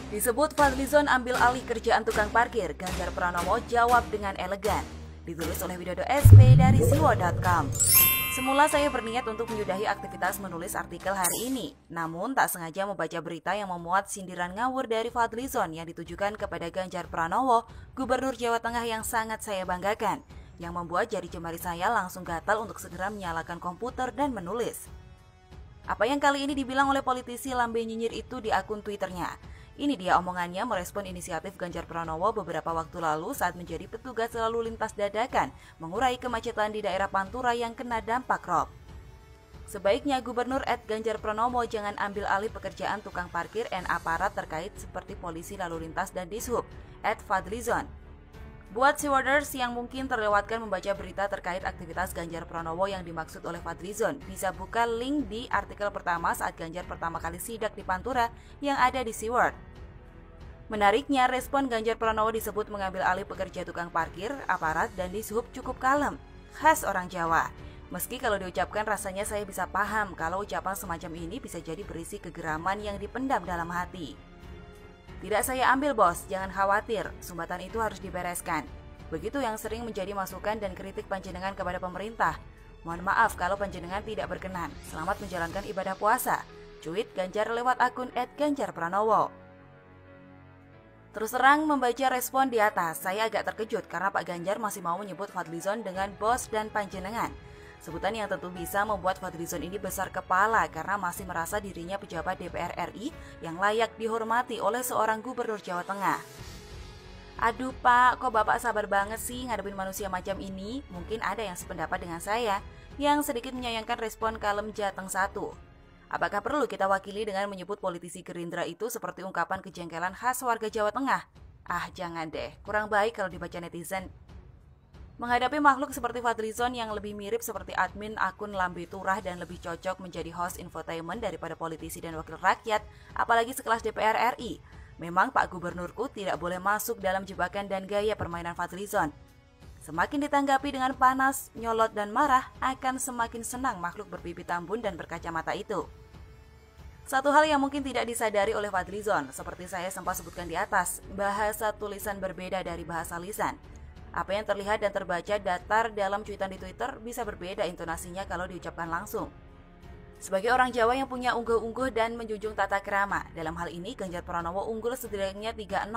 Disebut Fadlizon ambil alih kerjaan tukang parkir, Ganjar Pranowo jawab dengan elegan. Ditulis oleh Widodo SP dari siwo.com. Semula saya berniat untuk menyudahi aktivitas menulis artikel hari ini. Namun tak sengaja membaca berita yang memuat sindiran ngawur dari Fadlizon yang ditujukan kepada Ganjar Pranowo, Gubernur Jawa Tengah yang sangat saya banggakan. Yang membuat jari jemari saya langsung gatal untuk segera menyalakan komputer dan menulis. Apa yang kali ini dibilang oleh politisi lambe nyinyir itu di akun Twitternya. Ini dia omongannya merespon inisiatif Ganjar Pranowo beberapa waktu lalu saat menjadi petugas lalu lintas dadakan mengurai kemacetan di daerah Pantura yang kena dampak rob. Sebaiknya Gubernur @Ganjar Pranowo jangan ambil alih pekerjaan tukang parkir dan aparat terkait seperti polisi lalu lintas dan dishub @Fadlizon. Buat Siworders yang mungkin terlewatkan membaca berita terkait aktivitas Ganjar Pranowo yang dimaksud oleh Fadlizon, bisa buka link di artikel pertama saat Ganjar pertama kali sidak di Pantura yang ada di Siword. Menariknya, respon Ganjar Pranowo disebut mengambil alih pekerja tukang parkir, aparat, dan dishub cukup kalem, khas orang Jawa. Meski kalau diucapkan rasanya saya bisa paham kalau ucapan semacam ini bisa jadi berisi kegeraman yang dipendam dalam hati. Tidak saya ambil bos, jangan khawatir, sumbatan itu harus dibereskan. Begitu yang sering menjadi masukan dan kritik panjenengan kepada pemerintah. Mohon maaf kalau panjenengan tidak berkenan. Selamat menjalankan ibadah puasa. Cuit Ganjar lewat akun @ganjarpranowo. Terus terang membaca respon di atas, saya agak terkejut karena Pak Ganjar masih mau menyebut Fadlizon dengan bos dan panjenengan. Sebutan yang tentu bisa membuat Fadlizon ini besar kepala karena masih merasa dirinya pejabat DPR RI yang layak dihormati oleh seorang gubernur Jawa Tengah. Aduh Pak, kok Bapak sabar banget sih ngadepin manusia macam ini? Mungkin ada yang sependapat dengan saya, yang sedikit menyayangkan respon kalem Jateng 1. Apakah perlu kita wakili dengan menyebut politisi Gerindra itu seperti ungkapan kejengkelan khas warga Jawa Tengah? Ah jangan deh, kurang baik kalau dibaca netizen. Menghadapi makhluk seperti Fadlizon yang lebih mirip seperti admin akun lambe turah dan lebih cocok menjadi host infotainment daripada politisi dan wakil rakyat, apalagi sekelas DPR RI. Memang Pak Gubernurku tidak boleh masuk dalam jebakan dan gaya permainan Fadlizon. Semakin ditanggapi dengan panas, nyolot, dan marah, akan semakin senang makhluk berpipi tambun dan berkacamata itu. Satu hal yang mungkin tidak disadari oleh Fadlizon, seperti saya sempat sebutkan di atas, bahasa tulisan berbeda dari bahasa lisan. Apa yang terlihat dan terbaca datar dalam cuitan di Twitter bisa berbeda intonasinya kalau diucapkan langsung. Sebagai orang Jawa yang punya ungguh-ungguh dan menjunjung tata krama, dalam hal ini Ganjar Pranowo unggul setidaknya 3-0.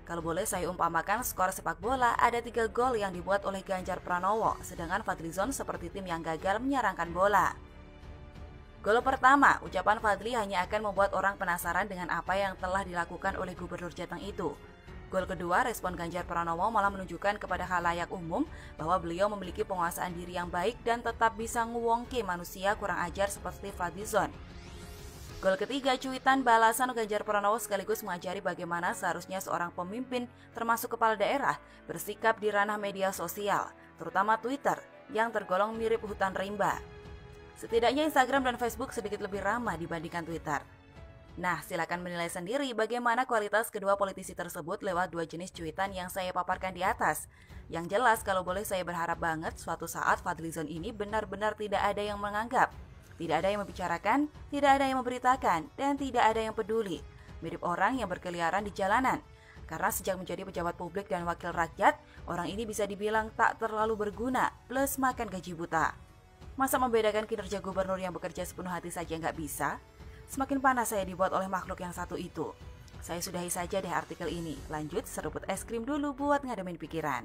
Kalau boleh saya umpamakan skor sepak bola, ada 3 gol yang dibuat oleh Ganjar Pranowo, sedangkan Fadlizon seperti tim yang gagal menyerangkan bola. Gol pertama, ucapan Fadli hanya akan membuat orang penasaran dengan apa yang telah dilakukan oleh Gubernur Jateng itu. Gol kedua, respon Ganjar Pranowo malah menunjukkan kepada khalayak umum bahwa beliau memiliki penguasaan diri yang baik dan tetap bisa nguwongke manusia kurang ajar seperti Fadlizon. Gol ketiga, cuitan balasan Ganjar Pranowo sekaligus mengajari bagaimana seharusnya seorang pemimpin termasuk kepala daerah bersikap di ranah media sosial, terutama Twitter yang tergolong mirip hutan rimba. Setidaknya Instagram dan Facebook sedikit lebih ramah dibandingkan Twitter. Nah, silakan menilai sendiri bagaimana kualitas kedua politisi tersebut lewat 2 jenis cuitan yang saya paparkan di atas. Yang jelas kalau boleh saya berharap banget suatu saat Fadlizon ini benar-benar tidak ada yang menganggap, tidak ada yang membicarakan, tidak ada yang memberitakan, dan tidak ada yang peduli. Mirip orang yang berkeliaran di jalanan. Karena sejak menjadi pejabat publik dan wakil rakyat, orang ini bisa dibilang tak terlalu berguna, plus makan gaji buta. Masa membedakan kinerja gubernur yang bekerja sepenuh hati saja nggak bisa? Semakin panas saya dibuat oleh makhluk yang satu itu. Saya sudahi saja deh artikel ini. Lanjut seruput es krim dulu buat ngademin pikiran.